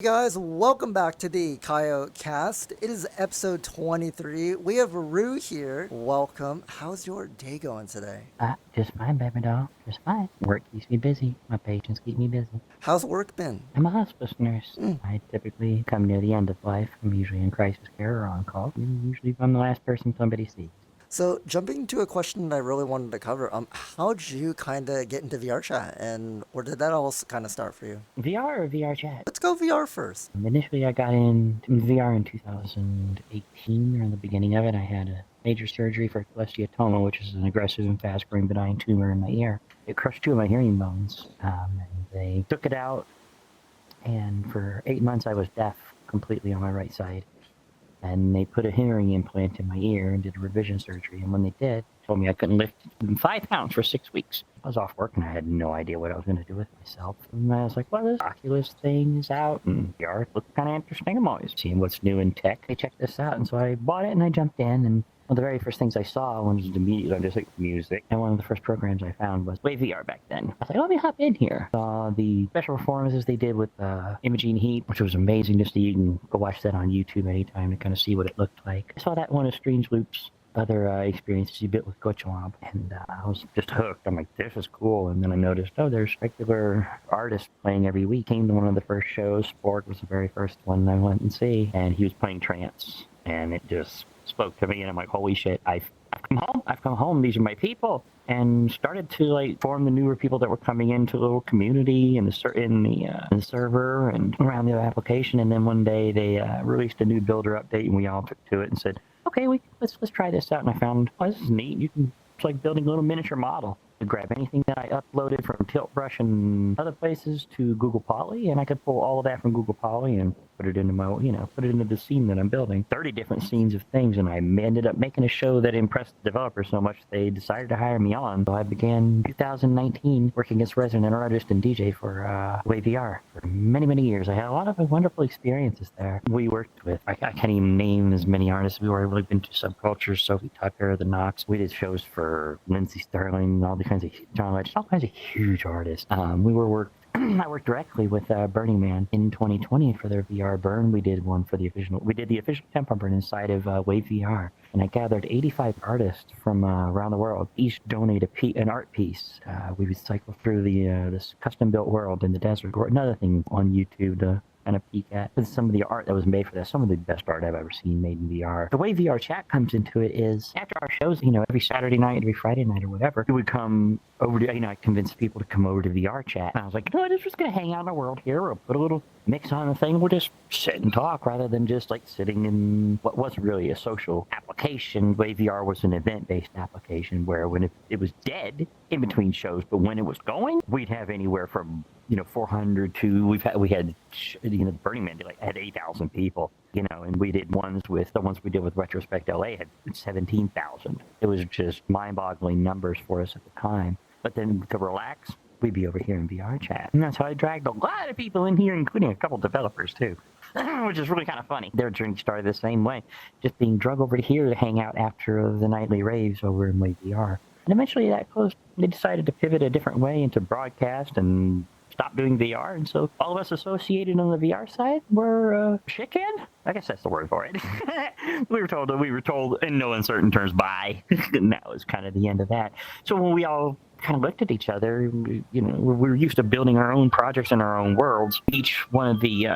Hey guys, welcome back to the Kaiyo cast. It is episode 23. We have Rue here. Welcome. How's your day going today? Just fine, baby doll. Just fine. Work keeps me busy. My patients keep me busy. How's work been? I'm a hospice nurse. Mm. I typically come near the end of life. I'm usually in crisis care or on call. Usually I'm the last person somebody sees. So, jumping to a question that I really wanted to cover, how'd you kind of get into VR chat and where did that all kind of start for you? VR or VRChat? Let's go VR first. Initially, I got into VR in 2018, or in the beginning of it. I had a major surgery for cholesteatoma, which is an aggressive and fast-growing benign tumor in my ear. It crushed two of my hearing bones, and they took it out, and for 8 months I was deaf completely on my right side. And they put a hearing implant in my ear and did a revision surgery. And when they did, they told me I couldn't lift 5 pounds for 6 weeks. I was off work and I had no idea what I was going to do with myself. And I was like, well, this Oculus thing is out and VR looked kind of interesting. I'm always seeing what's new in tech. Hey, check this out. And so I bought it and I jumped in, and one of the very first things I saw was immediately just like music. And one of the first programs I found was VR back then. I was like, let me hop in here. Saw the special performances they did with Imogene Heat, which was amazing to see. You can go watch that on YouTube anytime to kind of see what it looked like. I saw that one of Strange Loop's other experiences you built with Gochwamp, and I was just hooked. I'm like, this is cool. And then I noticed, oh, there's regular artists playing every week. Came to one of the first shows. Sport was the very first one I went and see, and he was playing trance, and it just spoke to me, and I'm like, holy shit, I've come home, these are my people. And started to like form the newer people that were coming into the little community and in the server and around the application. And then one day they released a new builder update, and we all took to it and said, okay, let's try this out. And I found, oh, this is neat. It's like building a little miniature model. I could grab anything that I uploaded from Tilt Brush and other places to Google Poly, and I could pull all of that from Google Poly and put it into put it into the scene that I'm building. 30 different scenes of things, and I ended up making a show that impressed the developers so much they decided to hire me on. So I began 2019 working as resident artist and DJ for VR for many, many years. I had a lot of wonderful experiences there. We worked with, I can't even name as many artists. We were really into subcultures, Sophie Tucker, the Knox. We did shows for Lindsey Sterling, all kinds of huge artists. I worked directly with Burning Man in 2020 for their VR burn. We did the official tempo burn inside of Wave VR, and I gathered 85 artists from around the world. Each donate an art piece. We would cycle through this custom built world in the desert, or another thing on YouTube to kind of peek at with some of the art that was made for that. Some of the best art I've ever seen made in VR. The way VRChat comes into it is after our shows, every Saturday night, every Friday night or whatever, we would come over to, I convinced people to come over to VRChat. And I was like, I'm just going to hang out in the world here. We'll put a little mix on the thing. We'll just sit and talk rather than just like sitting in what wasn't really a social application. The way VR was an event-based application where when it was dead in between shows, but when it was going, we'd have anywhere from 400 to we had the Burning Man had 8,000 people, and we did the ones we did with Retrospect LA had 17,000. It was just mind-boggling numbers for us at the time. But then to relax, we'd be over here in VRChat, and that's how I dragged a lot of people in here, including a couple developers too, which is really kind of funny. Their journey started the same way, just being drug over here to hang out after the nightly raves over in Wave VR. And eventually that closed. They decided to pivot a different way into broadcast and stop doing VR, and so all of us associated on the VR side were shitcanned. I guess that's the word for it. we were told in no uncertain terms, bye. And that was kind of the end of that. So when we all kind of looked at each other, we were used to building our own projects in our own worlds. Each one of the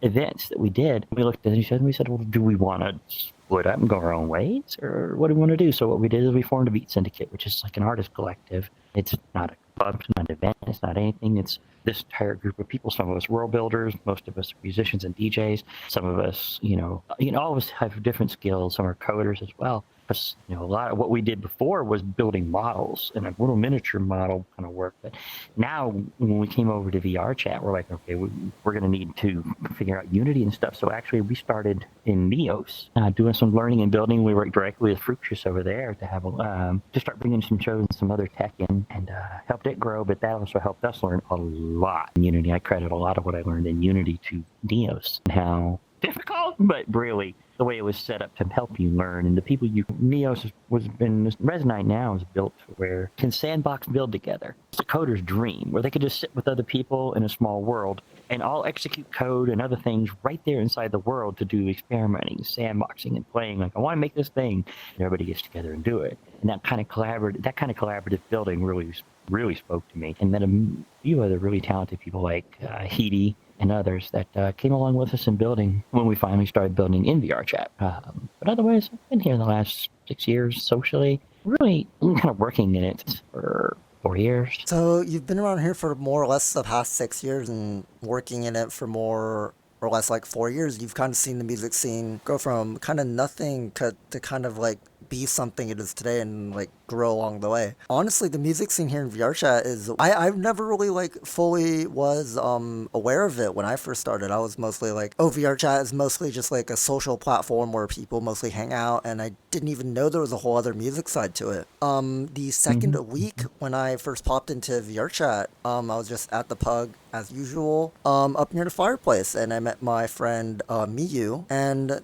events that we did, we looked at each other and we said, well, do we want to split up and go our own ways, or what do we want to do? So what we did is we formed a Beat Syndicate, which is like an artist collective. It's not a club, it's not an event, it's not anything. It's this entire group of people. Some of us world builders, most of us are musicians and DJs. Some of us, all of us have different skills. Some are coders as well. But, a lot of what we did before was building models, and a little miniature model kind of work. But now, when we came over to VRChat, we're like, okay, we're going to need to figure out Unity and stuff. So actually, we started in Neos, doing some learning and building. We worked directly with Fructious over there to have to start bringing some shows and some other tech in, and helped it grow. But that also helped us learn a lot in Unity. I credit a lot of what I learned in Unity to Neos, and how difficult, but really the way it was set up to help you learn. And the people Neos Resonite now is built where you can sandbox build together. It's a coder's dream where they could just sit with other people in a small world and I'll execute code and other things right there inside the world to do experimenting, sandboxing, and playing. Like, I want to make this thing, and everybody gets together and do it. And that kind of collaborative building really spoke to me. And met a few other really talented people like Heedy and others that came along with us in building when we finally started building in VRChat. But otherwise, I've been here in the last 6 years socially, really kind of working in it for 4 years. So you've been around here for more or less the past 6 years and working in it for more or less like 4 years. You've kind of seen the music scene go from kind of nothing to kind of like be something it is today and like grow along the way. Honestly, the music scene here in VRChat is I've never really like fully was aware of it when I first started. I was mostly like, oh, VRChat is mostly just like a social platform where people mostly hang out, and I didn't even know there was a whole other music side to it. The second week when I first popped into VRChat, I was just at the pug as usual, up near the fireplace, and I met my friend Miyu, and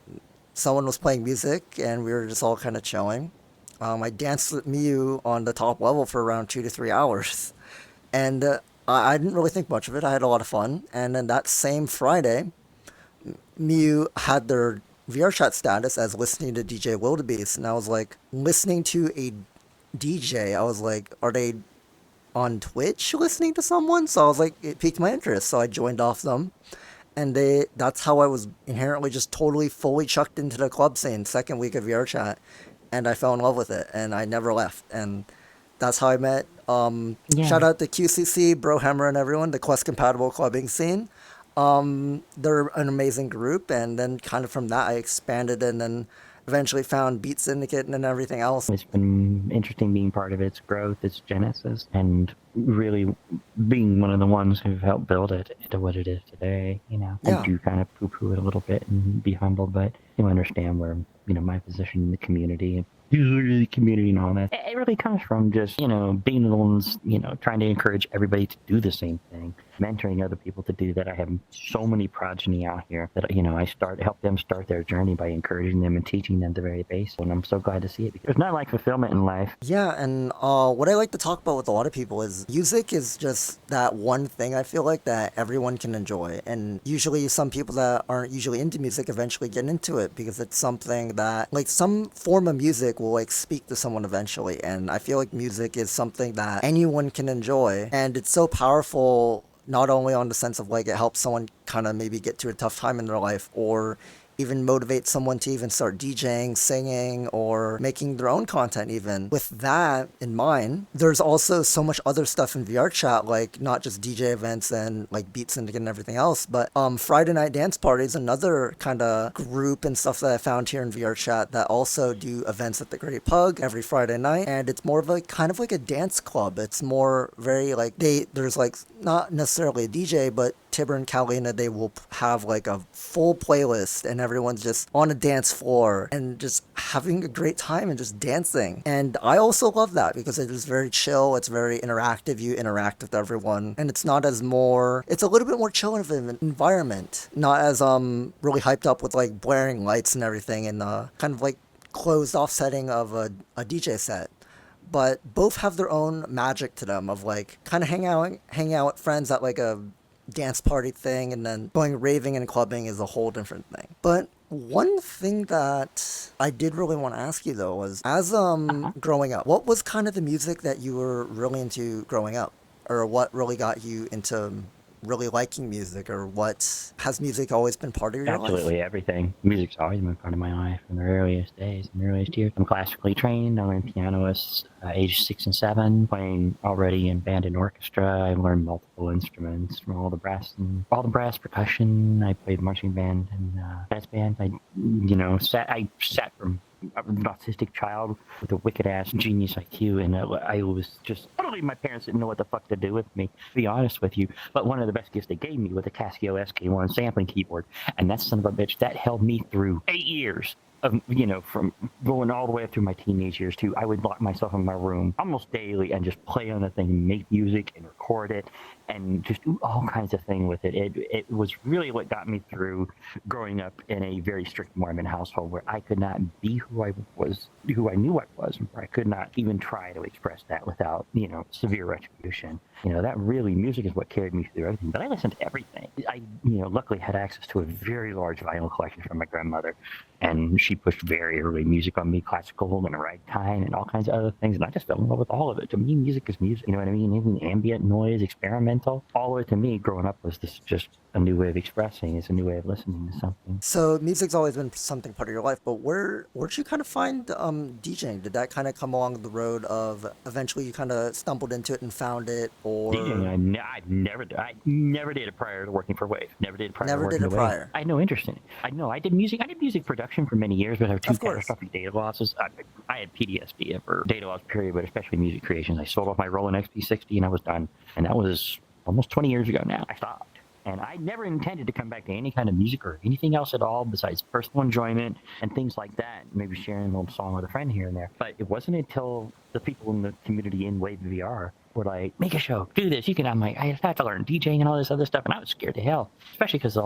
someone was playing music, and we were just all kind of chilling. I danced with Miyu on the top level for around 2 to 3 hours, and I didn't really think much of it. I had a lot of fun, and then that same Friday, Miyu had their VRChat status as listening to DJ Wylda, and I was like, listening to a DJ, I was like, are they on Twitch listening to someone? So I was like, it piqued my interest, so I joined off them. And that's how I was inherently just totally fully chucked into the club scene second week of VRChat, and I fell in love with it, and I never left. And that's how I met. Shout Yeah. out to QCC, Brohammer, and everyone, the Quest compatible clubbing scene. They're an amazing group, and then kind of from that I expanded and then eventually found Beat Syndicate and then everything else. It's been interesting being part of its growth, its genesis, and really being one of the ones who've helped build it into what it is today. Yeah. I do kind of poo-poo it a little bit and be humble, but you understand where, my position in the community and all that. It really comes from just, being the ones, trying to encourage everybody to do the same thing, mentoring other people to do that. I have so many progeny out here that, help them start their journey by encouraging them and teaching them the very basics. And I'm so glad to see it because there's not like fulfillment in life. Yeah, and what I like to talk about with a lot of people is music is just that one thing I feel like that everyone can enjoy. And usually some people that aren't usually into music eventually get into it because it's something that, like, some form of music will like speak to someone eventually. And I feel like music is something that anyone can enjoy, and it's so powerful, not only on the sense of like it helps someone kind of maybe get through a tough time in their life, or even motivate someone to even start DJing, singing, or making their own content even. With that in mind, there's also so much other stuff in VRChat, like not just DJ events and like Beat Syndicate and everything else, but Friday Night Dance Parties, another kind of group and stuff that I found here in VRChat that also do events at the Great Pug every Friday night, and it's more of a kind of like a dance club. It's more very like there's like not necessarily a DJ, but Tibber and Kalina, they will have like a full playlist and everyone's just on a dance floor and just having a great time and just dancing. And I also love that because it is very chill. It's very interactive. You interact with everyone, and it's not as more, it's a little bit more chill of an environment. Not as really hyped up with like blaring lights and everything and kind of like closed off setting of a DJ set. But both have their own magic to them of like kind of hanging out with friends at like a dance party thing, and then going raving and clubbing is a whole different thing. But one thing that I did really want to ask you though was, as growing up, what was kind of the music that you were really into growing up, or what really got you into really liking music, or what has music always been part of your life? Absolutely everything. Music's always been part of my life from the earliest days, from the earliest years. I'm classically trained. I learned piano at age 6 and 7, playing already in band and orchestra. I learned multiple instruments from all the brass percussion. I played marching band and jazz band. I sat from an autistic child with a wicked-ass genius IQ, and I was just totally, my parents didn't know what the fuck to do with me, to be honest with you. But one of the best gifts they gave me was a Casio SK1 sampling keyboard, and that son of a bitch, that held me through 8 years of, from going all the way up through my teenage years too. I would lock myself in my room almost daily and just play on the thing, make music and record it and just do all kinds of things with it. It was really what got me through growing up in a very strict Mormon household where I could not be who I was, who I knew I was, where I could not even try to express that without, severe retribution. That really, music is what carried me through everything. But I listened to everything. I, luckily had access to a very large vinyl collection from my grandmother, and she pushed very early music on me, classical and ragtime and all kinds of other things, and I just fell in love with all of it. To me, music is music. You know what I mean? Even ambient noise, experimental, all of it to me growing up was this just a new way of expressing. It's a new way of listening to something. So music's always been something part of your life, but where'd you kind of find DJing? Did that kind of come along the road of eventually you kind of stumbled into it and found it, or DJing, I never did it prior to working for Wave. Never did it prior. never to working did it for Wave. prior? I had no interest in it. I did music. I did music production for many years, but I had two Of course. catastrophic data losses. I had PTSD for data loss period, but especially music creations. I sold off my Roland XP60 and I was done. And that was almost 20 years ago now. I stopped. And I never intended to come back to any kind of music or anything else at all besides personal enjoyment and things like that. Maybe sharing an old song with a friend here and there. But it wasn't until the people in the community in Wave VR were like, make a show, do this. I'm like, I have to learn DJing and all this other stuff. And I was scared to hell, especially because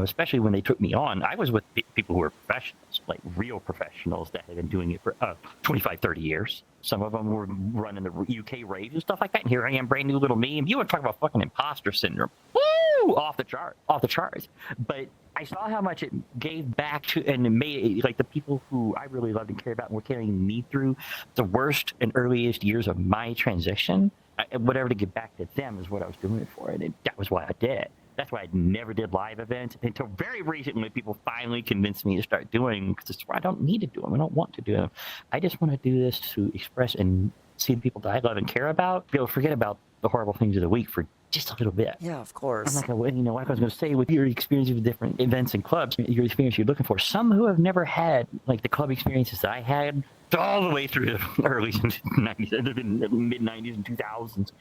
especially when they took me on, I was with people who were professionals, like real professionals that had been doing it for 25, 30 years. Some of them were running the UK raves and stuff like that. And here I am, brand new little me. And you want to talk about fucking imposter syndrome. Woo! Off the charts. But I saw how much it gave back to, and it made it, like the people who I really loved and cared about and were carrying me through the worst and earliest years of my transition. Whatever to give back to them is what I was doing it for. And that was why I did it. That's why I never did live events until very recently. People finally convinced me to start doing them, because I don't need to do them. I don't want to do them. I just want to do this to express and see the people that I love and care about, be able to forget about the horrible things of the week for just a little bit. Yeah, of course. I'm like, like I was going to say, with your experience with different events and clubs, your experience you're looking for, some who have never had like the club experiences that I had all the way through the early 90s, the mid 90s and 2000s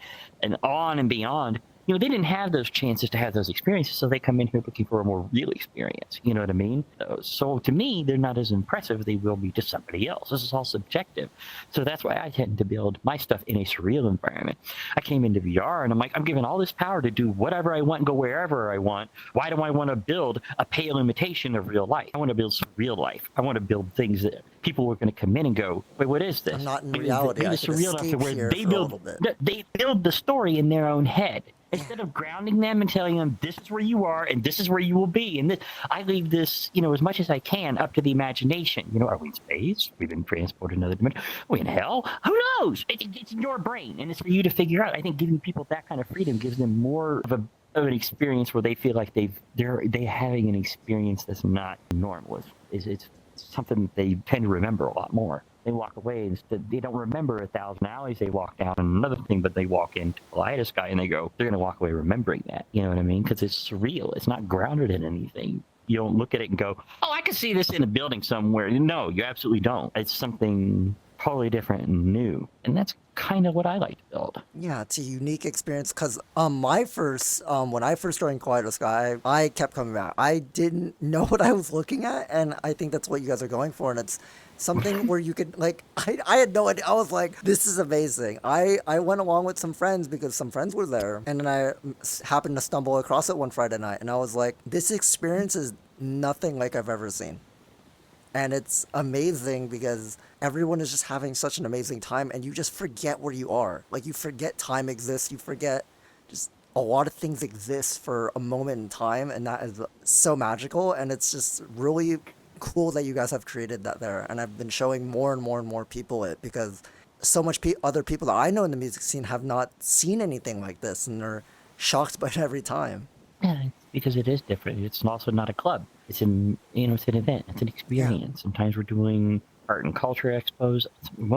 and on and beyond. They didn't have those chances to have those experiences, so they come in here looking for a more real experience. You know what I mean? So to me, they're not as impressive as they will be to somebody else. This is all subjective. So that's why I tend to build my stuff in a surreal environment. I came into VR, and I'm like, I'm given all this power to do whatever I want and go wherever I want. Why do I want to build a pale imitation of real life? I want to build real life. I want to build things that people are going to come in and go, wait, what is this? I'm not in reality. I can surreal enough to escape where here they for a little build, bit. they build the story in their own head. Instead of grounding them and telling them this is where you are and this is where you will be, and this, I leave this, as much as I can up to the imagination. Are we in space? We've been transported to another dimension. Are we in hell? Who knows? It's in your brain, and it's for you to figure out. I think giving people that kind of freedom gives them more of an experience where they feel like they're having an experience that's not normal. It's something that they tend to remember a lot more. They walk away instead. They don't remember 1,000 alleys they walk down and another thing, but they walk into Kaleidosky and they're going to walk away remembering that. You know what I mean? Because it's surreal. It's not grounded in anything. You don't look at it and go, oh, I could see this in a building somewhere. No, you absolutely don't. It's something totally different and new. And that's kind of what I like to build. Yeah, it's a unique experience because when I first joined Kaleidosky, I kept coming back. I didn't know what I was looking at, and I think that's what you guys are going for, and it's something where you could, like, I had no idea. I was like, this is amazing. I went along with some friends because some friends were there, and then I happened to stumble across it one Friday night, and I was like, this experience is nothing like I've ever seen. And it's amazing because everyone is just having such an amazing time, and you just forget where you are. Like, you forget time exists. You forget just a lot of things exist for a moment in time, and that is so magical. And it's just really cool that you guys have created that there. And I've been showing more and more and more people it because so much other people that I know in the music scene have not seen anything like this, and they're shocked by it every time. Yeah, because it is different. It's also not a club. It's it's an event. It's an experience. Yeah. Sometimes we're doing art and culture expos.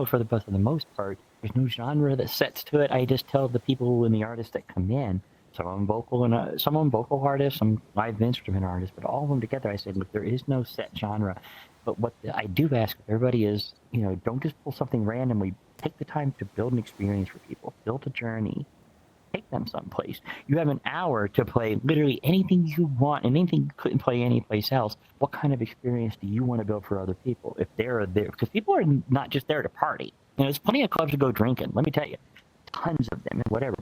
For the most part, there's no genre that sets to it. I just tell the people and the artists that come in. Some of them vocal artists, some live instrument artists, but all of them together. I said, look, there is no set genre. But what I do ask everybody is, don't just pull something randomly. Take the time to build an experience for people. Build a journey. Take them someplace. You have an hour to play literally anything you want and anything you couldn't play anyplace else. What kind of experience do you want to build for other people if they're there? Because people are not just there to party. There's plenty of clubs to go drinking. Let me tell you, tons of them and whatever.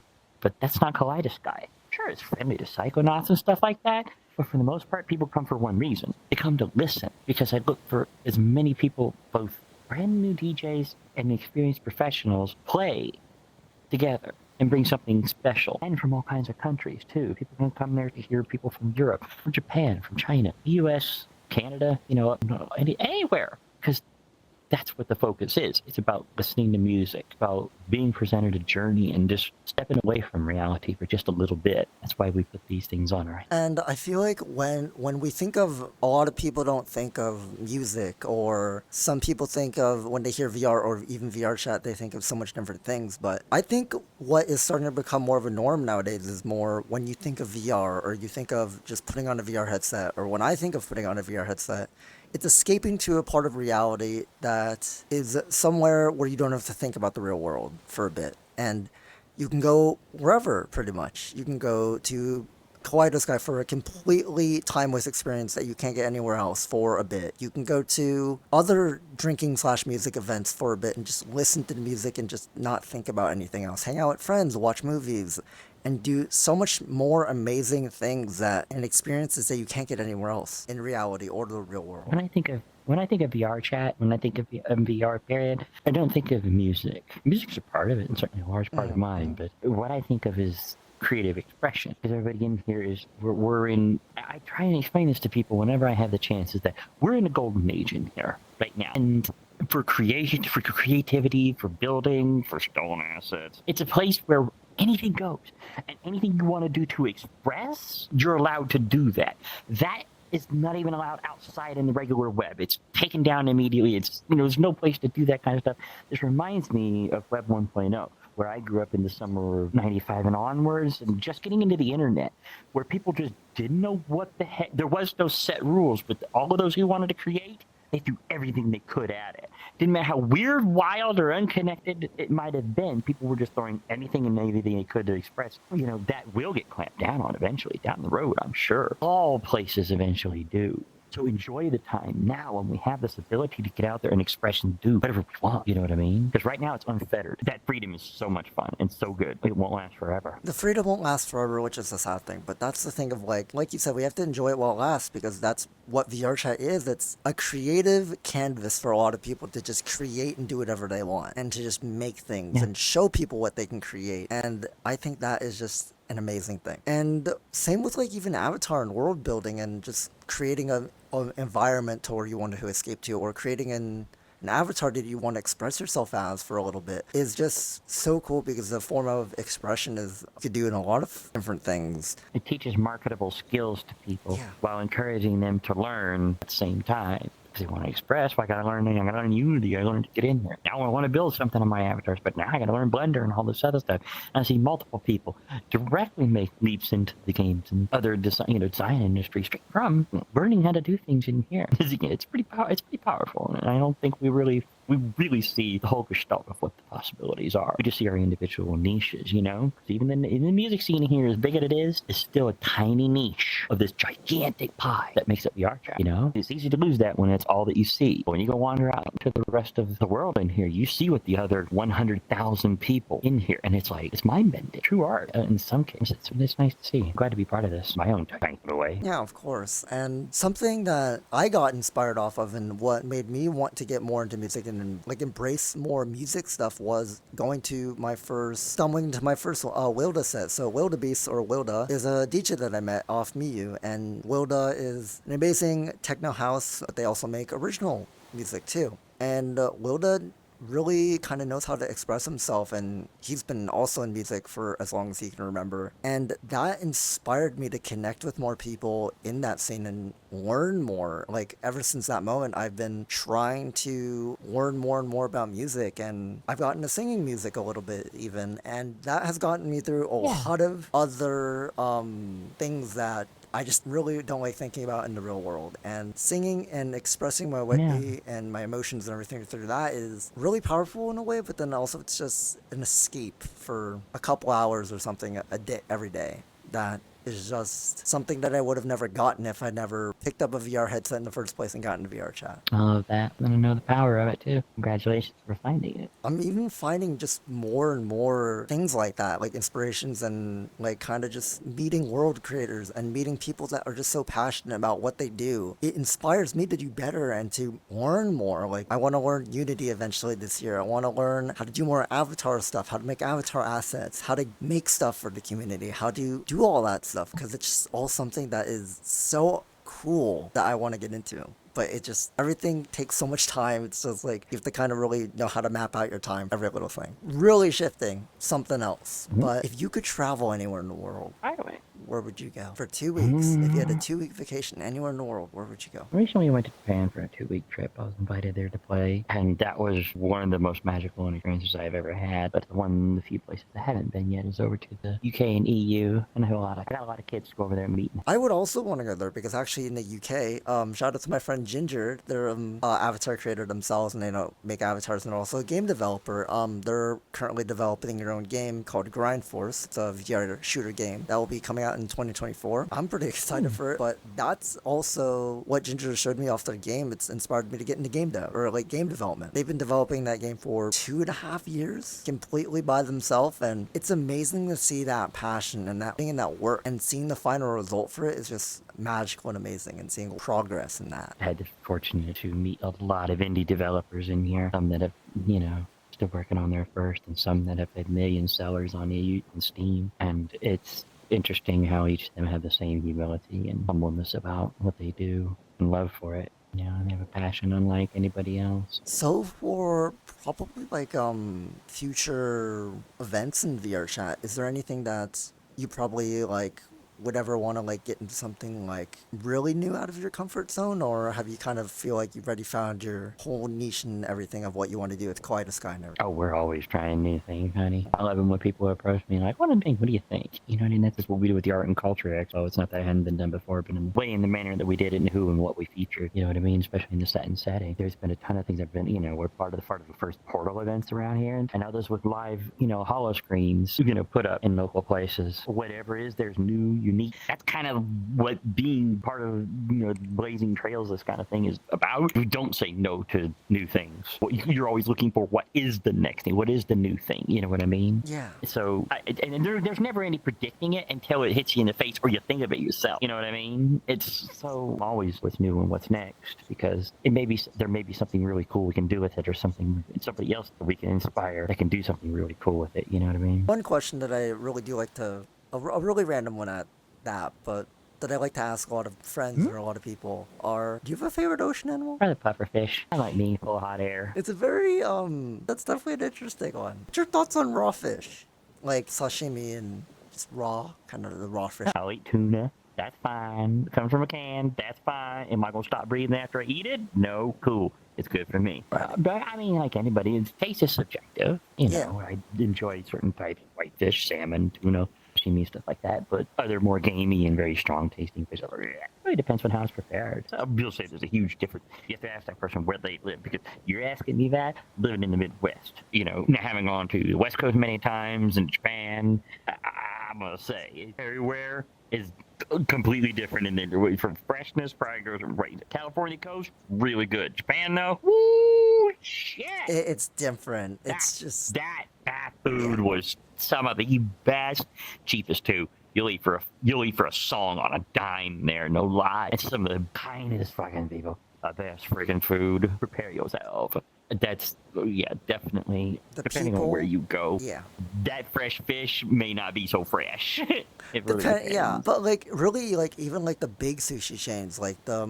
but that's not Kaleidosky. Sure, it's friendly to psychonauts and stuff like that, but for the most part, people come for one reason. They come to listen, because I look for as many people, both brand new DJs and experienced professionals, play together and bring something special. And from all kinds of countries, too. People can come there to hear people from Europe, from Japan, from China, the US, Canada, anywhere. Because that's what the focus is. It's about listening to music, about being presented a journey and just stepping away from reality for just a little bit. That's why we put these things on, right? And I feel like when we think of, a lot of people don't think of music, or some people think of, when they hear VR or even VRChat, they think of so much different things. But I think what is starting to become more of a norm nowadays is more when you think of VR, or you think of just putting on a VR headset, or when I think of putting on a VR headset, it's escaping to a part of reality that is somewhere where you don't have to think about the real world for a bit. And you can go wherever, pretty much. You can go to Kaleidosky for a completely timeless experience that you can't get anywhere else for a bit. You can go to other drinking slash music events for a bit and just listen to the music and just not think about anything else. Hang out with friends, watch movies, and do so much more amazing things that, and experiences that you can't get anywhere else in reality or the real world. When I think of VRChat, when I think of VR period, I don't think of music. Music's a part of it, and certainly a large part of mine. But what I think of is creative expression. Because everybody in here is, we're in. I try and explain this to people whenever I have the chance. Is that we're in a golden age in here right now, and for creation, for creativity, for building, for stolen assets, it's a place where anything goes, and anything you want to do to express, you're allowed to do that. That is not even allowed outside in the regular web. It's taken down immediately. It's, there's no place to do that kind of stuff. This reminds me of Web 1.0, where I grew up in the summer of 95 and onwards, and just getting into the internet, where people just didn't know what the heck. There was no set rules, but all of those who wanted to create, they threw everything they could at it. Didn't matter how weird, wild, or unconnected it might have been. People were just throwing anything and everything they could to express. That will get clamped down on eventually down the road, I'm sure. All places eventually do. So enjoy the time now when we have this ability to get out there and express and do whatever we want. You know what I mean? Because right now it's unfettered. That freedom is so much fun and so good. It won't last forever. The freedom won't last forever, which is a sad thing. But that's the thing of, like you said, we have to enjoy it while it lasts, because that's what VRChat is. It's a creative canvas for a lot of people to just create and do whatever they want, and to just make things and show people what they can create. And I think that is just an amazing thing. And same with like even avatar and world building, and just creating an environment to where you want to escape to, or creating an avatar that you want to express yourself as for a little bit, is just so cool, because the form of expression is, you could do in a lot of different things. It teaches marketable skills to people while encouraging them to learn at the same time. Because they want to express, well, I gotta learn Unity, I gotta learn to get in here. Now I want to build something on my avatars, but now I gotta learn Blender and all this other stuff. And I see multiple people directly make leaps into the games and other design industry straight from learning how to do things in here. It's pretty powerful, and I don't think we really see the whole gestalt of what the possibilities are. We just see our individual niches, Even in the music scene here, as big as it is still a tiny niche of this gigantic pie that makes up the VRChat, It's easy to lose that when it's all that you see. But when you go wander out to the rest of the world in here, you see what the other 100,000 people in here, and it's like, it's mind-bending. True art. In some cases, it's nice to see. I'm glad to be part of this. My own tiny way. Yeah, of course. And something that I got inspired off of, and what made me want to get more into music and like embrace more music stuff, was stumbling into my first Wylda set. So Wylda Beast, or Wylda, is a DJ that I met off Miyu, and Wylda is an amazing techno house, but they also make original music too. And Wylda really kind of knows how to express himself, and he's been also in music for as long as he can remember. And that inspired me to connect with more people in that scene and learn more. Like, ever since that moment, I've been trying to learn more and more about music, and I've gotten to singing music a little bit even, and that has gotten me through a lot of other things that I just really don't like thinking about in the real world. And singing and expressing my way and my emotions and everything through that is really powerful in a way, but then also it's just an escape for a couple hours or something a day, every day, that is just something that I would have never gotten if I never picked up a VR headset in the first place and got into VRChat. I love that. And I know the power of it too. Congratulations for finding it. I'm even finding just more and more things like that, like inspirations and like kind of just meeting world creators and meeting people that are just so passionate about what they do. It inspires me to do better and to learn more. Like I want to learn Unity eventually this year. I want to learn how to do more avatar stuff, how to make avatar assets, how to make stuff for the community, how to do all that stuff, because it's just all something that is so cool that I want to get into. But it just, everything takes so much time. It's just like, you have to kind of really know how to map out your time, every little thing. Really shifting, something else. But if you could travel anywhere in the world, By the way, where would you go? For 2 weeks, if you had a 2-week vacation anywhere in the world, where would you go? recently I went to Japan for a 2-week trip. I was invited there to play, and that was one of the most magical experiences I've ever had. But one of the few places I haven't been yet is over to the UK and EU, and I got a lot of kids to go over there and meet. I would also want to go there because actually in the UK, shout out to my friend Ginger, they're avatar creator themselves, and they make avatars, and they're also a game developer. They're currently developing their own game called Grind Force. It's a VR shooter game that will be coming out in 2024. I'm pretty excited for it, but that's also what Ginger showed me off their game. It's inspired me to get into game dev, or like game development. They've been developing that game for 2.5 years completely by themselves, and it's amazing to see that passion and that being in that work, and seeing the final result for it is just magical and amazing, and seeing progress in that. I had the fortune to meet a lot of indie developers in here, some that have, still working on their first, and some that have had million sellers on Steam, and it's interesting how each of them have the same humility and humbleness about what they do and love for it. And they have a passion unlike anybody else. So for probably like future events in VRChat, is there anything that you probably like would ever want to like get into something like really new out of your comfort zone, or have you kind of feel like you've already found your whole niche and everything of what you want to do with Kaleidosky and everything? Oh, we're always trying new things, honey. I love it when people approach me like, what do you think? That's just what we do with the Art and Culture Expo. It's not that it hadn't been done before, but in the manner that we did it and who and what we featured, especially in the set and setting. There's been a ton of things that have been, we're part of the first Portal events around here, and others with live, holo screens, put up in local places. Whatever is, there's new, unique. That's kind of what being part of, Blazing Trails, this kind of thing is about. We don't say no to new things. You're always looking for what is the next thing, what is the new thing, you know what I mean? Yeah. So, there's never any predicting it until it hits you in the face or you think of it yourself, you know what I mean? It's so always what's new and what's next, because there may be something really cool we can do with it, or somebody else that we can inspire that can do something really cool with it, you know what I mean? One question that I really do like to, a really random one at that, but that I like to ask a lot of friends or a lot of people are, do you have a favorite ocean animal? Probably pufferfish. I like being full of hot air. It's a very, that's definitely an interesting one. What's your thoughts on raw fish? Like sashimi and just raw, kind of the raw fish. I'll eat tuna. That's fine. It comes from a can. That's fine. Am I going to stop breathing after I eat it? No. Cool. It's good for me. But I mean, like anybody, taste is subjective. I enjoy certain types of whitefish, salmon, tuna, sashimi, stuff like that. But other more gamey and very strong tasting fish, it really depends on how it's prepared. So you'll say there's a huge difference. You have to ask that person where they live, because you're asking me that living in the Midwest. Having gone to the West Coast many times in Japan, I'm gonna say everywhere is completely different in there. From freshness, probably goes right to California coast, really good. Japan though, woo, shit. It's different. It's just that food was some of the best, cheapest too. You'll eat for a song on a dime there, no lie. It's some of the kindest fucking people. The best freaking food. Prepare yourself. That's, definitely, depending on where you go. Yeah. That fresh fish may not be so fresh. It really depends. But like really, like even like the big sushi chains, like the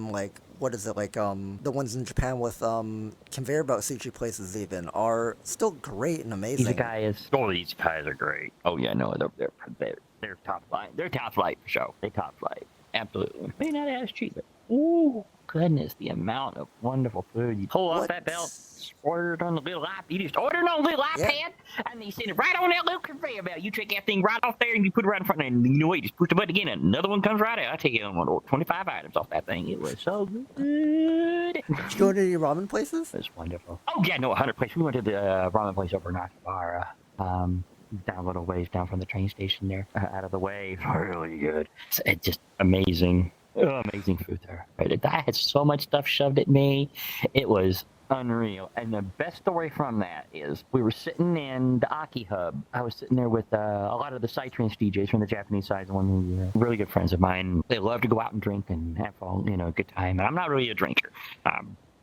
what is it, like the ones in Japan with conveyor belt sushi places even are still great and amazing. These guys are great. Oh yeah, no, they're top flight. They're top flight for sure. They top flight. Absolutely. May not as cheap, but ooh, goodness, the amount of wonderful food. You pull off that belt, order it on the little iPad. You just order it on the little iPad, and they send it right on that little conveyor belt. You take that thing right off there, and you put it right in front of it, and you know what? You just push the button again, and another one comes right out. I take it on 25 items off that thing. It was so good. Did you go to any ramen places? It was wonderful. Oh, yeah, no, 100 places. We went to the ramen place over in Akihabara. down a little ways down from the train station there, out of the way. Really good. It's just amazing. Amazing food there. Right? I had so much stuff shoved at me. It was unreal. And the best story from that is we were sitting in the Aki Hub. I was sitting there with a lot of the Psytrance DJs from the Japanese side, one who were really good friends of mine. They love to go out and drink and have a good time. And I'm not really a drinker.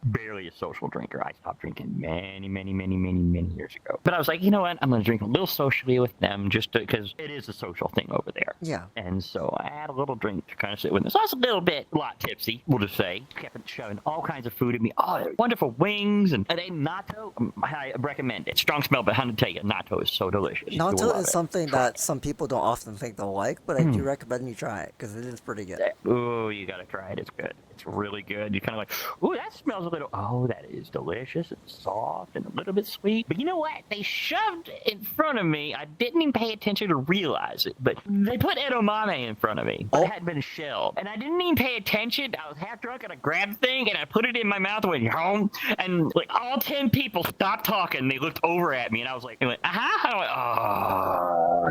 Barely a social drinker. I stopped drinking many years ago. But I was like, you know what? I'm going to drink a little socially with them just because it is a social thing over there. Yeah. And so I had a little drink to kind of sit with them. So I was a lot tipsy, we'll just say. Kept shoving all kinds of food at me. Oh, wonderful wings. And they natto. I recommend it. Strong smell, but I'm going to tell you, natto is so delicious. Natto is something that some people don't often think they'll like, but I do recommend you try it because it is pretty good. Oh, you got to try it. It's good. It's really good. You're kind of like, ooh, that smells a little. Oh, that is delicious and soft and a little bit sweet. But you know what? They shoved in front of me. I didn't even pay attention to realize it, but they put edamame in front of me. But it had been shelled. And I didn't even pay attention. I was half drunk and I grabbed the thing and I put it in my mouth and went home. And like all 10 people stopped talking. They looked over at me and I was like, I went, oh. I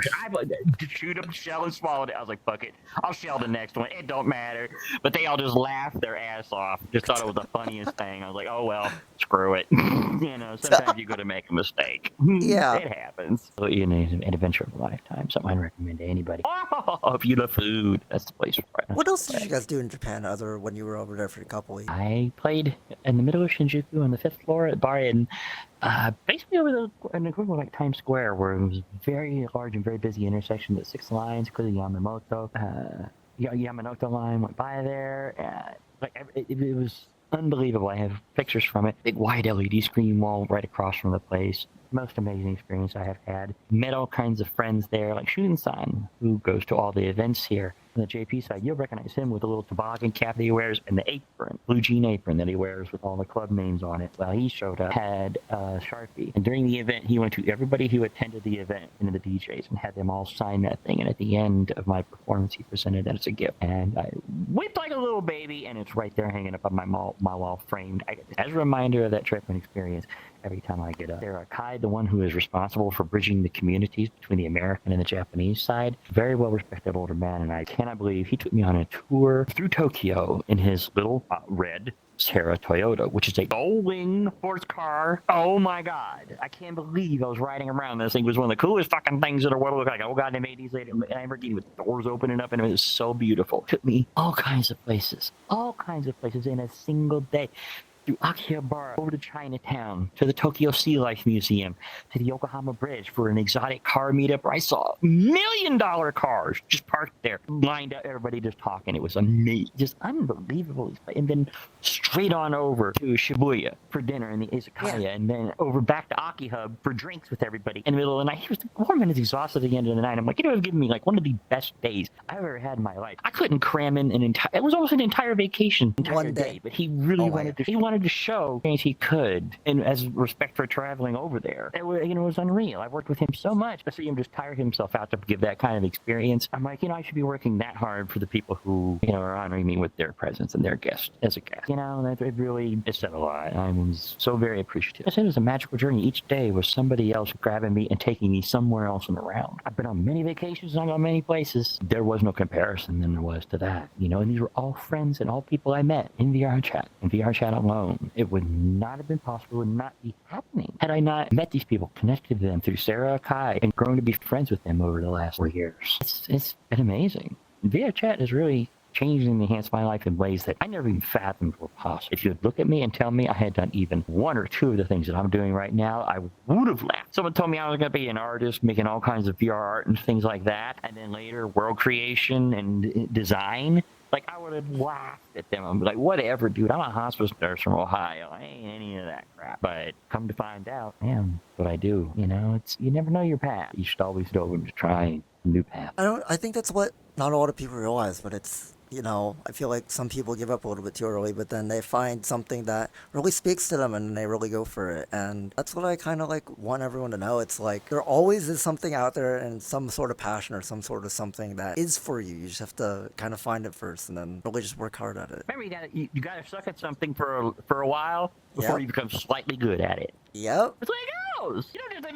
chewed up the shell and swallowed it. I was like, fuck it. I'll shell the next one. It don't matter. But they all just laughed their ass off. Just thought it was the funniest thing. I was like, oh well, screw it. Sometimes you got to make a mistake. Yeah. It happens. So, an adventure of a lifetime. Something I'd recommend to anybody. Oh, if you love food, that's the place for it. What else did you guys do in Japan other when you were over there for a couple weeks? I played in the middle of Shinjuku on the 5th floor at bar in basically over an equivalent like Times Square, where it was a very large and very busy intersection that 6 lines, including Yamanote line went by there. It was unbelievable. I have pictures from it. Big wide LED screen wall right across from the place. Most amazing experience I have had. Met all kinds of friends there, like Shun-san, who goes to all the events here. On the JP side, you'll recognize him with a little toboggan cap that he wears and the apron, blue jean apron that he wears with all the club names on it. Well, he showed up, had a Sharpie. And during the event, he went to everybody who attended the event and the DJs and had them all sign that thing. And at the end of my performance, he presented that as a gift. And I wept like a little baby, and it's right there hanging up on my wall framed. As a reminder of that trip and experience, every time I get up. Sarah Kai, the one who is responsible for bridging the communities between the American and the Japanese side, very well respected older man, and I cannot believe he took me on a tour through Tokyo in his little red Sarah Toyota, which is a gull-wing sports car. Oh my god. I can't believe I was riding around this thing. It was one of the coolest fucking things in the world. Look like, oh god, they made these later. Lamborghini with doors opening up, and it was so beautiful. Took me all kinds of places in a single day. Through Akihabara, over to Chinatown, to the Tokyo Sea Life Museum, to the Yokohama Bridge for an exotic car meetup where I saw $1 million cars just parked there, lined up, everybody just talking. It was amazing, just unbelievable. And then straight on over to Shibuya for dinner in the izakaya, and then over back to Aki Hub for drinks with everybody in the middle of the night. He was warm and exhausted at the end of the night. I'm like, it was giving me like one of the best days I've ever had in my life. I couldn't cram in it was almost an entire vacation, One day. But he really wanted to show things he could, and as respect for traveling over there. It was unreal. I've worked with him so much. I see him just tire himself out to give that kind of experience. I'm like, I should be working that hard for the people who, are honoring me with their presence and their guest as a guest. It really said a lot. I was so very appreciative. I said it was a magical journey. Each day was somebody else grabbing me and taking me somewhere else and around. I've been on many vacations and I've gone many places. There was no comparison than there was to that. And these were all friends and all people I met in VRChat. In VRChat alone, it would not have been possible, would not be happening had I not met these people, connected to them through Sarah Kai, and grown to be friends with them over the last 4 years. It's been amazing. VRChat has really changed and enhanced my life in ways that I never even fathomed were possible. If you would look at me and tell me I had done even 1 or 2 of the things that I'm doing right now, I would have laughed. Someone told me I was going to be an artist, making all kinds of VR art and things like that, and then later world creation and design. Like, I would have laughed at them. I'm like, whatever, dude. I'm a hospice nurse from Ohio. I ain't any of that crap. But come to find out, man, what I do. You never know your path. You should always go and try a new path. I think that's what not a lot of people realize, but it's, I feel like some people give up a little bit too early, but then they find something that really speaks to them and they really go for it. And that's what I kind of want everyone to know. It's like there always is something out there and some sort of passion or some sort of something that is for you. You just have to kind of find it first and then really just work hard at it. Remember, you got to suck at something for a while before you become slightly good at it. Yep. That's the way it goes.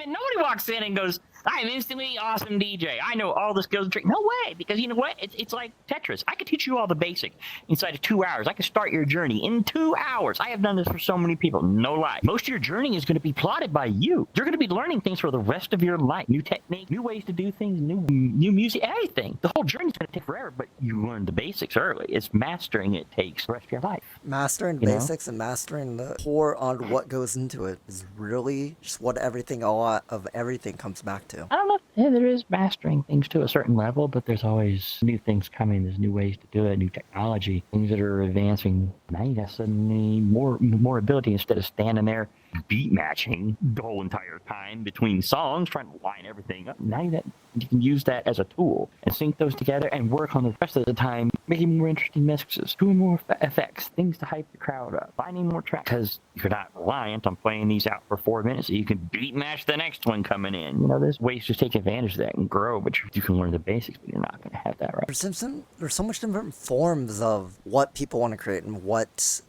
Nobody walks in and goes, I'm instantly awesome DJ. I know all the skills and tricks. No way, because you know what? It's like Tetris. I could teach you all the basics inside of 2 hours. I could start your journey in 2 hours. I have done this for so many people. No lie. Most of your journey is going to be plotted by you. You're going to be learning things for the rest of your life. New technique, new ways to do things, new music, everything. The whole journey is going to take forever, but you learn the basics early. It's mastering it takes the rest of your life. Mastering basics and mastering the core on what goes into it is really just what everything, a lot of everything comes back to. I don't know. Yeah, there is mastering things to a certain level, but there's always new things coming. There's new ways to do it, new technology, things that are advancing. Now you got suddenly more ability instead of standing there beat matching the whole entire time between songs, trying to line everything up. Now you can use that as a tool and sync those together and work on the rest of the time, making more interesting mixes, doing more effects, things to hype the crowd up, finding more tracks, because you're not reliant on playing these out for 4 minutes so you can beat match the next one coming in. You know, there's ways to take advantage of that and grow, but you can learn the basics, but you're not going to have that right. There's so much different forms of what people want to create and what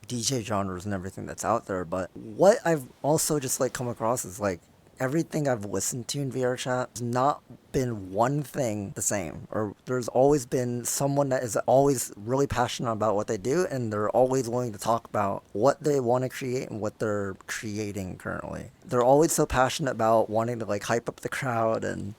DJ genres and everything that's out there, but what I've also just like come across is like everything I've listened to in VRChat has not been one thing the same, or there's always been someone that is always really passionate about what they do, and they're always willing to talk about what they want to create and what they're creating currently. They're always so passionate about wanting to like hype up the crowd and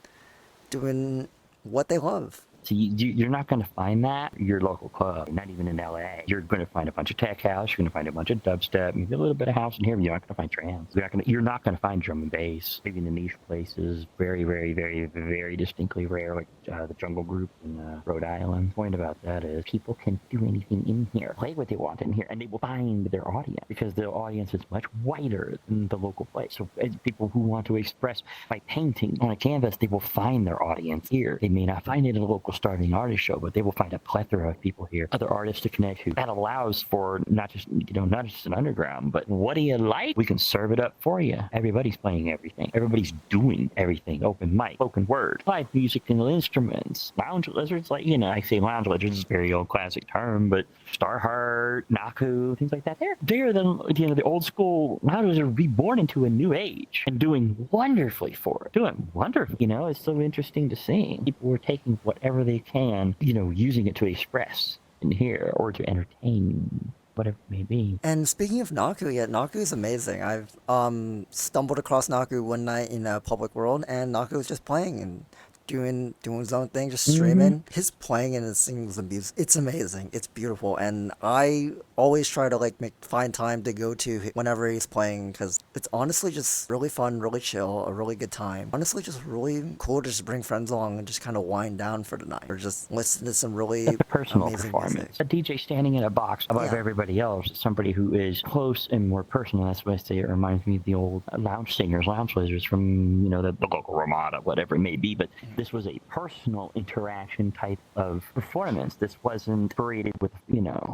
doing what they love. So you're not going to find that at your local club, not even in LA. You're going to find a bunch of tech house. You're going to find a bunch of dubstep, maybe a little bit of house in here, but you're not going to find trance. You're not going to find drum and bass. Maybe in the niche places, very, very, very, very distinctly rare, like the Jungle Group in Rhode Island. The point about that is people can do anything in here, play what they want in here, and they will find their audience because the audience is much wider than the local place. So people who want to express by painting on a canvas, they will find their audience here. They may not find it in a local starving artist show, but they will find a plethora of people here, other artists to connect to. That allows for not just an underground, but what do you like? We can serve it up for you. Everybody's playing everything. Everybody's doing everything. Open mic, spoken word, live music and instruments, lounge lizards. Like, I say lounge lizards is a very old classic term, but Starheart, Naku, things like that. They're the old school lounges are reborn into a new age and doing wonderfully for it. Doing wonderful. It's so interesting to see. People were taking whatever they can, using it to express in here or to entertain, whatever it may be. And speaking of Naku, Naku is amazing. I've stumbled across Naku one night in a public world, and Naku was just playing and doing his own thing, just streaming. His playing and his singing the music, it's amazing. It's beautiful, and I always try to find time to go to whenever he's playing, because it's honestly just really fun, really chill, a really good time. Honestly, just really cool to just bring friends along and just kind of wind down for the night, or just listen to some really personal amazing performance. music. A DJ standing in a box above everybody else, somebody who is close and more personal. That's what I say. It reminds me of the old lounge singers, lounge lizards from the local Ramada, whatever it may be. But this was a personal interaction type of performance. This wasn't created with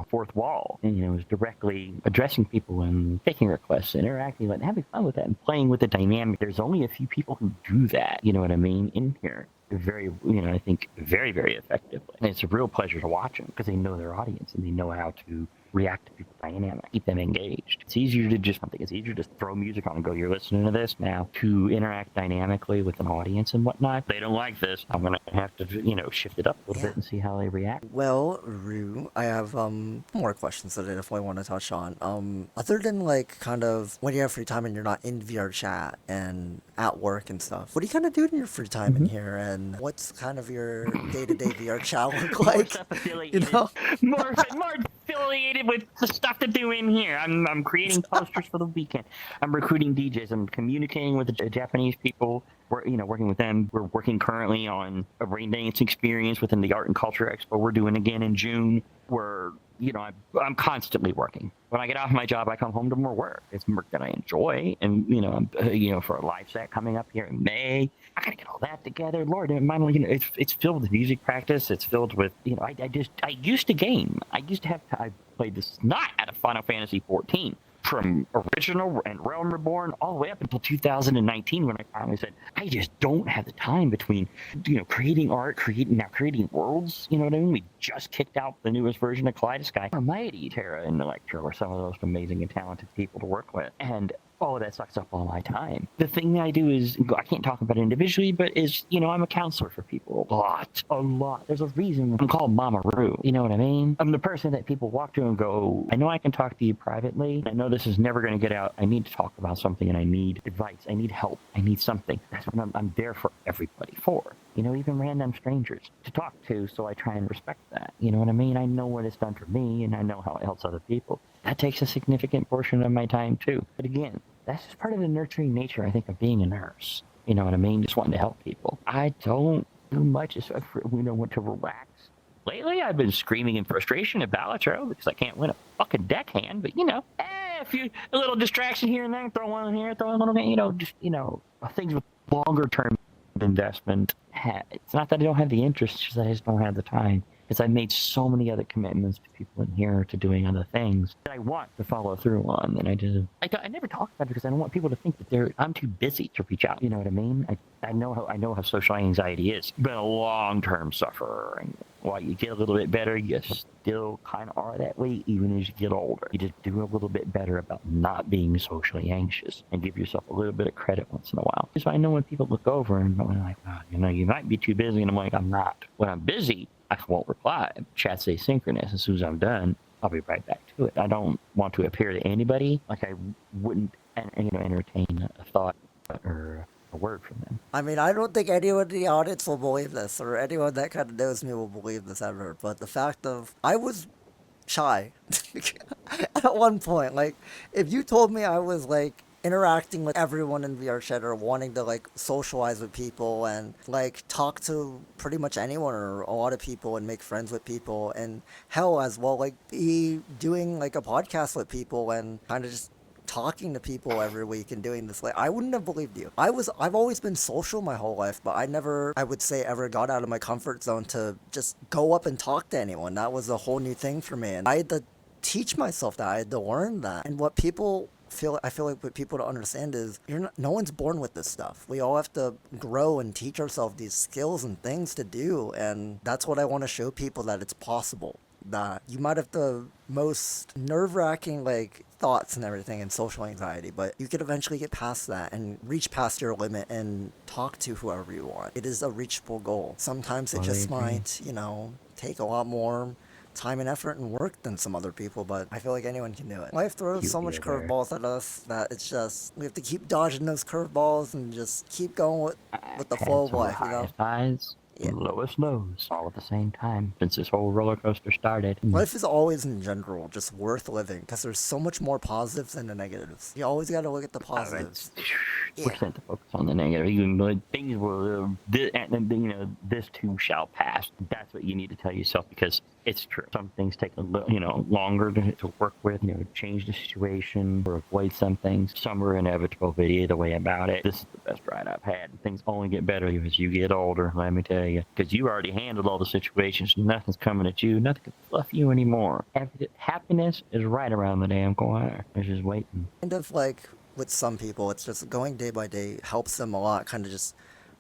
fourth wall. And, it was directly addressing people and taking requests, interacting, and having fun with that, and playing with the dynamic. There's only a few people who do that. You know what I mean? In here. Very, I think very, very effectively. And it's a real pleasure to watch them because they know their audience and they know how to react to people's dynamic, keep them engaged. It's easier to it's easier to throw music on and go, you're listening to this now, to interact dynamically with an audience and whatnot. If they don't like this, I'm going to have to, shift it up a little bit and see how they react. Well, Rue, I have more questions that I definitely want to touch on. Other than kind of when you have free time and you're not in VRChat and at work and stuff, what do you kind of do in your free time in here, and what's kind of your day-to-day VRChat look like? More affiliated with the stuff to do in here. I'm creating posters for the weekend. I'm recruiting DJs. I'm communicating with the Japanese people. We're working with them. We're working currently on a rain dance experience within the Art and Culture Expo we're doing again in June. I'm constantly working. When I get off my job, I come home to more work. It's work that I enjoy, and I'm for a live set coming up here in May. I gotta get all that together. Lord, it's filled with music practice. It's filled with I used to game. I played this not out of Final Fantasy 14. From original and Realm Reborn all the way up until 2019, when I finally said, I just don't have the time between, creating art, creating worlds. You know what I mean? We just kicked out the newest version of Kaleidosky. Almighty, Tara and Electra were some of the most amazing and talented people to work with. And Oh, that sucks up all my time. The thing that I do is, I can't talk about it individually, but is, I'm a counselor for people. A lot. There's a reason I'm called Mama Roo. You know what I mean? I'm the person that people walk to and go, I know I can talk to you privately. I know this is never going to get out. I need to talk about something and I need advice. I need help. I need something. That's what I'm there for everybody for. Even random strangers to talk to, so I try and respect that. You know what I mean? I know what it's done for me, and I know how it helps other people. That takes a significant portion of my time, too. But again, that's just part of the nurturing nature, I think, of being a nurse. You know what I mean? Just wanting to help people. I don't do much except for, want to relax. Lately, I've been screaming in frustration at Balatro because I can't win a fucking deckhand, but, a little distraction here and there, throw one here, throw a little bit, things with longer term investment. It's not that I don't have the interest, it's just that I just don't have the time. Because I've made so many other commitments to people in here, to doing other things that I want to follow through on. And I never talk about it because I don't want people to think that I'm too busy to reach out. You know what I mean? I know how social anxiety is. Been a long-term sufferer. And while you get a little bit better, you still kind of are that way even as you get older. You just do a little bit better about not being socially anxious and give yourself a little bit of credit once in a while. So I know when people look over and they're like, you might be too busy. And I'm like, I'm not. When I'm busy, I won't reply. Chat's asynchronous. As soon as I'm done, I'll be right back to it. I don't want to appear to anybody like I wouldn't, entertain a thought or a word from them. I mean, I don't think anyone in the audience will believe this, or anyone that kind of knows me will believe this ever. But the fact of, I was shy at one point. Like, if you told me I was like interacting with everyone in VRChat or wanting to like socialize with people and like talk to pretty much anyone or a lot of people and make friends with people, and hell as well, like be doing like a podcast with people and kind of just talking to people every week and doing this, like I wouldn't have believed you. I've always been social my whole life, but I never, I would say, ever got out of my comfort zone to just go up and talk to anyone. That was a whole new thing for me, and I had to teach myself that. I had to learn that. And what people I feel like what people don't understand is no one's born with this stuff. We all have to grow and teach ourselves these skills and things to do, and that's what I want to show people, that it's possible. That you might have the most nerve-wracking like thoughts and everything and social anxiety, but you could eventually get past that and reach past your limit and talk to whoever you want. It is a reachable goal. Sometimes it just might, take a lot more time and effort and work than some other people, but I feel like anyone can do it. Life throws so much curveballs at us that it's just, we have to keep dodging those curveballs and just keep going with the flow of life, Highs, lowest lows, all at the same time since this whole roller coaster started. Life is always, in general, just worth living because there's so much more positives than the negatives. You always got to look at the positives. We're sent to focus on the negative. Even though things will, this too shall pass. That's what you need to tell yourself, because it's true. Some things take a little, longer to work with, change the situation or avoid some things. Some are inevitable, but either way about it, this is the best ride I've had. Things only get better as you get older, let me tell you, because you already handled all the situations. Nothing's coming at you. Nothing can fluff you anymore. Happiness is right around the damn corner. It's just waiting. Kind of like with some people, it's just going day by day helps them a lot, kind of just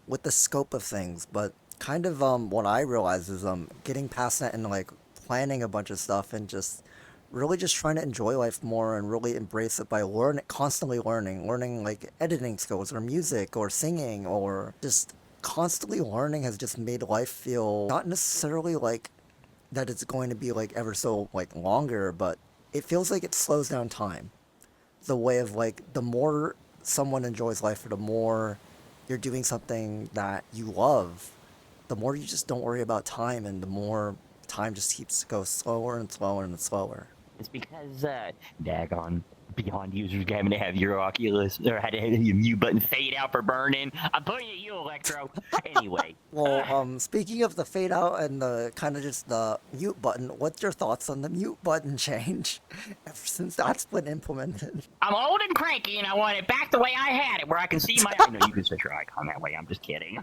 with the scope of things. But kind of what I realize is getting past that and like planning a bunch of stuff and just really just trying to enjoy life more and really embrace it by constantly learning like editing skills or music or singing, or just constantly learning has just made life feel not necessarily like that it's going to be like ever so like longer, but it feels like it slows down time. The way of like, the more someone enjoys life, or the more you're doing something that you love, the more you just don't worry about time, and the more time just goes slower and slower and slower. It's because daggone Beyond users having to have your Oculus, or had to have your mute button fade out for burning. I'm pointing at you, Electro. Anyway. Well, speaking of the fade out and the kind of just the mute button, what's your thoughts on the mute button change ever since that's been implemented? I'm old and cranky, and I want it back the way I had it, where I can see my. I know you can set your icon that way. I'm just kidding.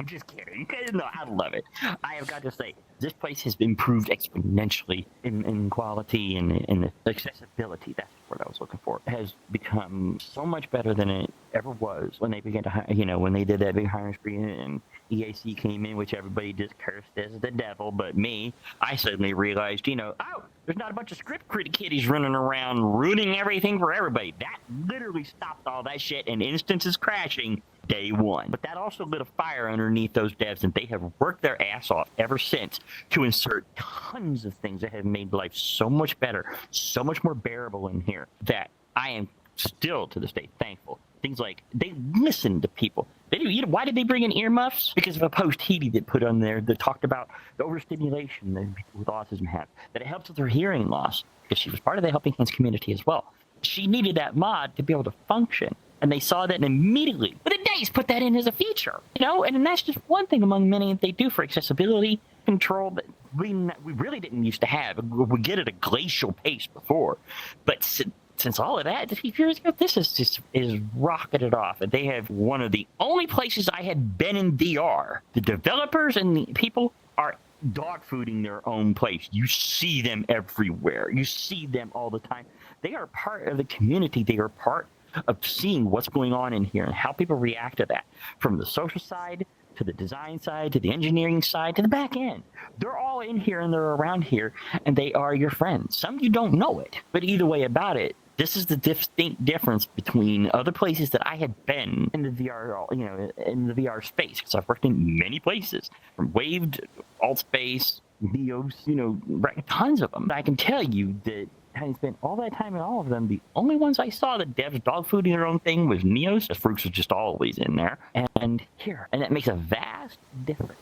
No, I love it. I have got to say, this place has improved exponentially in quality and in accessibility. That's what I was looking for. It has become so much better than it ever was when they began to hire, when they did that big hiring spree and EAC came in, which everybody just cursed as the devil, but me, I suddenly realized, oh, There's not a bunch of script kitties running around ruining everything for everybody. That literally stopped all that shit and instances crashing day one. But that also lit a fire underneath those devs, and they have worked their ass off ever since to insert tons of things that have made life so much better, so much more bearable in here, that I am still to this day thankful. Things like they listen to people. They do. Why did they bring in earmuffs? Because of a post Hebe that put on there that talked about the overstimulation that people with autism have, that it helps with their hearing loss, because she was part of the Helping Hands community as well. She needed that mod to be able to function, and they saw that and immediately, within days, put that in as a feature. And that's just one thing among many that they do for accessibility control that we really didn't used to have. We get at a glacial pace before, but since all of that, a few years ago, this is rocketed off. And they have one of the only places I had been in VR. The developers and the people are dog fooding their own place. You see them everywhere. You see them all the time. They are part of the community. They are part of seeing what's going on in here and how people react to that, from the social side to the design side, to the engineering side, to the back end. They're all in here and they're around here, and they are your friends. Some you don't know it, but either way about it, this is the distinct difference between other places that I had been in the VR, in the VR space, because I've worked in many places, from Waved, Altspace, Neos, tons of them. I can tell you that having spent all that time in all of them, the only ones I saw that devs dog fooding their own thing was Neos. The Fruits was just always in there, and here, and that makes a vast difference.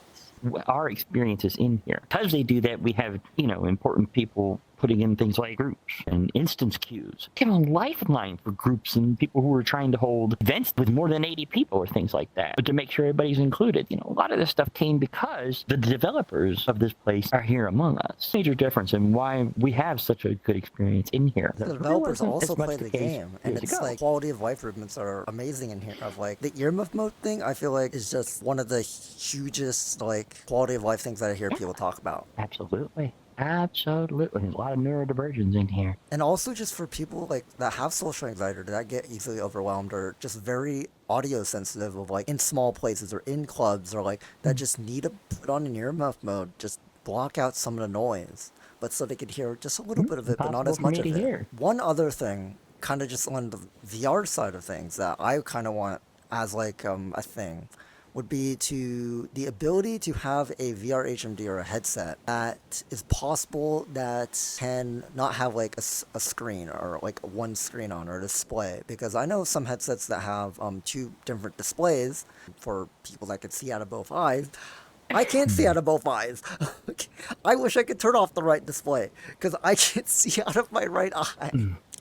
Our experiences in here, because they do that, we have important people putting in things like groups and instance queues. Give a lifeline for groups and people who are trying to hold events with more than 80 people or things like that, but to make sure everybody's included. A lot of this stuff came because the developers of this place are here among us. Major difference in why we have such a good experience in here. The developers also play the game, and it's like quality of life improvements are amazing in here. Of like the earmuff mode thing, I feel like is just one of the hugest quality of life things that I hear people talk about. Absolutely. There's a lot of neurodivergence in here. And also just for people that have social anxiety or that get easily overwhelmed or just very audio sensitive of in small places or in clubs or that just need to put on an earmuff mode, just block out some of the noise, but so they could hear just a little bit of it, but not as much of it. One other thing, kind of just on the VR side of things that I kind of want as a thing, would be the ability to have a VR HMD or a headset that is possible that can not have a screen or one screen on or a display, because I know some headsets that have two different displays for people that can see out of both eyes. I can't see out of both eyes. I wish I could turn off the right display because I can't see out of my right eye.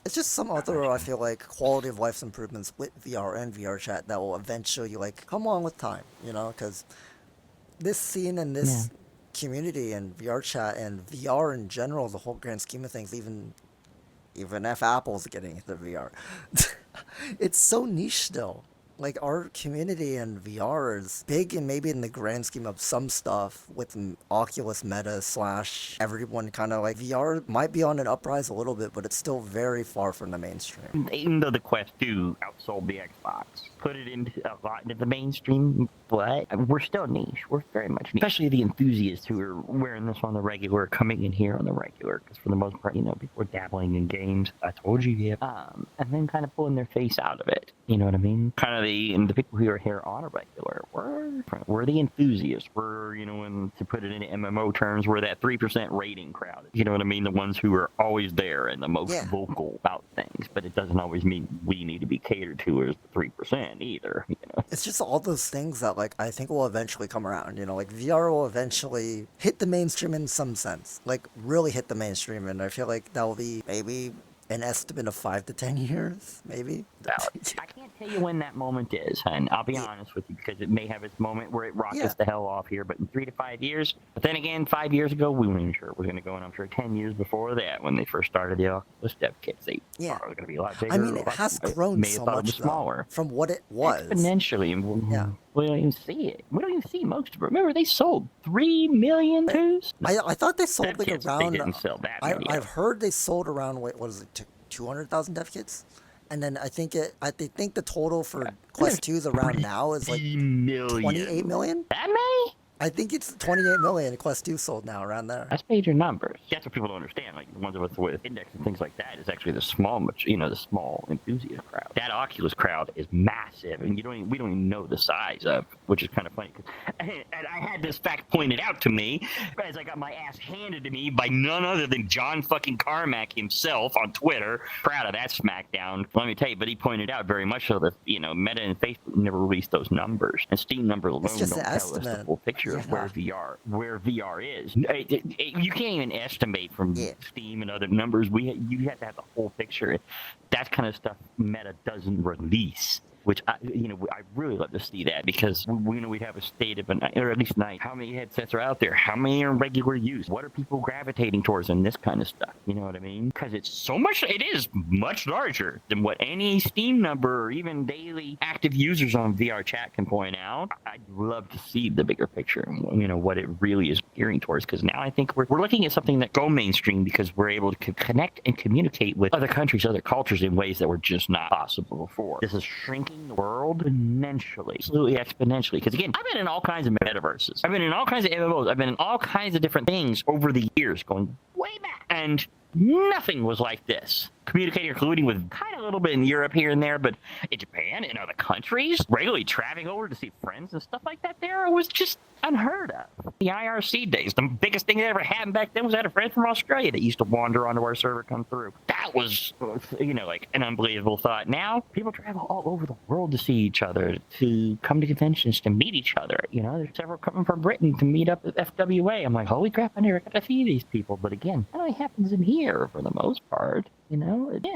It's just some other, I feel quality of life improvements with VR and VRChat that will eventually, come along with time, because this scene and this community and VRChat and VR in general, the whole grand scheme of things, even if Apple's getting into VR, it's so niche still. Our community in VR is big, and maybe in the grand scheme of some stuff with Oculus Meta / everyone kind of VR might be on an uprise a little bit, but it's still very far from the mainstream. Even though the Quest 2 outsold the Xbox, put it into a lot into the mainstream, but we're still niche. We're very much niche. Especially the enthusiasts who are wearing this on the regular, coming in here on the regular, because for the most part, people are dabbling in games. I told you, yeah. And then kind of pulling their face out of it. You know what I mean? Kind of the people who are here on a regular, we're the enthusiasts. We're, and to put it in MMO terms, we're that 3% rating crowd. You know what I mean? The ones who are always there and the most vocal about things. But it doesn't always mean we need to be catered to as the 3% either. It's just all those things that I think will eventually come around. VR will eventually hit the mainstream in some sense, really hit the mainstream, and I feel that will be maybe an estimate of 5 to 10 years, maybe. I can't tell you when that moment is, and I'll be honest with you, because it may have its moment where it rockets the hell off here, but in 3 to 5 years. But then again, 5 years ago, we weren't even sure it was going to go, and I'm sure 10 years before that, when they first started the Oculus dev kits, they thought it was going to be a lot bigger. I mean, it has grown so much smaller from what it was. Exponentially. We don't even see it. We don't even see most of it. Remember, they sold 3 million twos? I thought they sold around... They didn't sell that many. I've heard they sold around, what is it, 200,000 dev kits? And then I think the total for Quest 2 is around now is 28 million? That many? I think it's 28 million Quest 2 sold now, around there. That's major numbers. That's what people don't understand. Like the ones of us with Index and things like that is actually the small, the small enthusiast crowd. That Oculus crowd is massive, and we don't even know the size of, which is kind of funny. And I had this fact pointed out to me as I got my ass handed to me by none other than John fucking Carmack himself on Twitter. Proud of that smackdown. Let me tell you, but he pointed out very much so that Meta and Facebook never released those numbers, and Steam numbers alone don't tell us the full picture of where VR is. You can't even estimate from Steam and other numbers. You have to have the whole picture. That kind of stuff Meta doesn't release. Which I really love to see that, because we'd have a state of or at least night. How many headsets are out there? How many are in regular use? What are people gravitating towards in this kind of stuff? You know what I mean? Because it is much larger than what any Steam number or even daily active users on VRChat can point out. I'd love to see the bigger picture, what it really is gearing towards. Because now I think we're looking at something that go mainstream, because we're able to connect and communicate with other countries, other cultures in ways that were just not possible before. This is shrinking the world exponentially, absolutely exponentially. Because again, I've been in all kinds of metaverses. I've been in all kinds of MMOs. I've been in all kinds of different things over the years, going way back. And nothing was like this. Communicating or colluding with kind of a little bit in Europe here and there, but in Japan and other countries, regularly traveling over to see friends and stuff like that there was just unheard of. The IRC days, the biggest thing that ever happened back then was I had a friend from Australia that used to wander onto our server, come through. That was, like an unbelievable thought. Now, people travel all over the world to see each other, to come to conventions, to meet each other. There's several coming from Britain to meet up at FWA. I'm like, holy crap, I never got to see these people. But again, that only happens in here for the most part.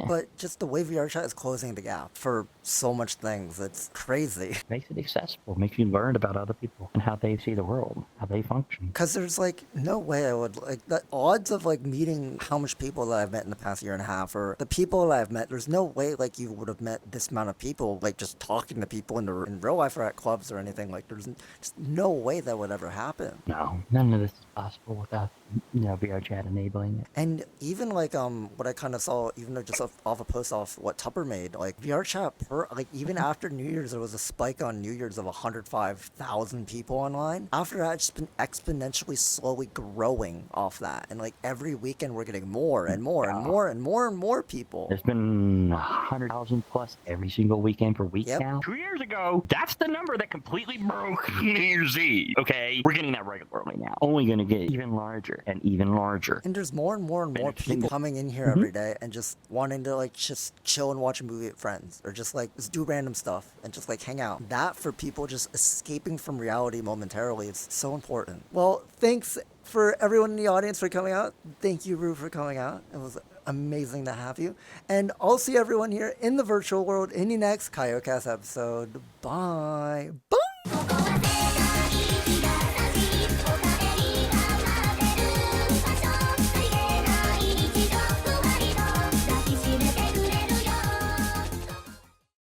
But just the way VRChat is closing the gap for so much things, it's crazy. Makes it accessible, makes you learn about other people and how they see the world, how they function. Because there's no way I would the odds of meeting how much people that I've met in the past year and a half, or the people that I've met. There's no way you would have met this amount of people just talking to people in real life or at clubs or anything. There's just no way that would ever happen. No, none of this is possible without VRChat enabling it. And even what I kind of saw, even though just off a post off what Tupper made, VRChat even after New Year's, there was a spike on New Year's of 105,000 people online. After that, it's been exponentially slowly growing off that, and every weekend we're getting more and more and more and more and more people. There's been 100,000 plus every single weekend per week now. 2 years ago, that's the number that completely broke New Year's Eve. Okay, we're getting that regularly now. Only going to get even larger and even larger. And there's more and more and more people coming in here every day and just wanting to just chill and watch a movie with friends, or just do random stuff and just hang out. That for people just escaping from reality momentarily is so important. Well, thanks for everyone in the audience for coming out. Thank you, Rue, for coming out. It was amazing to have you. And I'll see everyone here in the virtual world in the next KaiyoCast episode. Bye. Bye.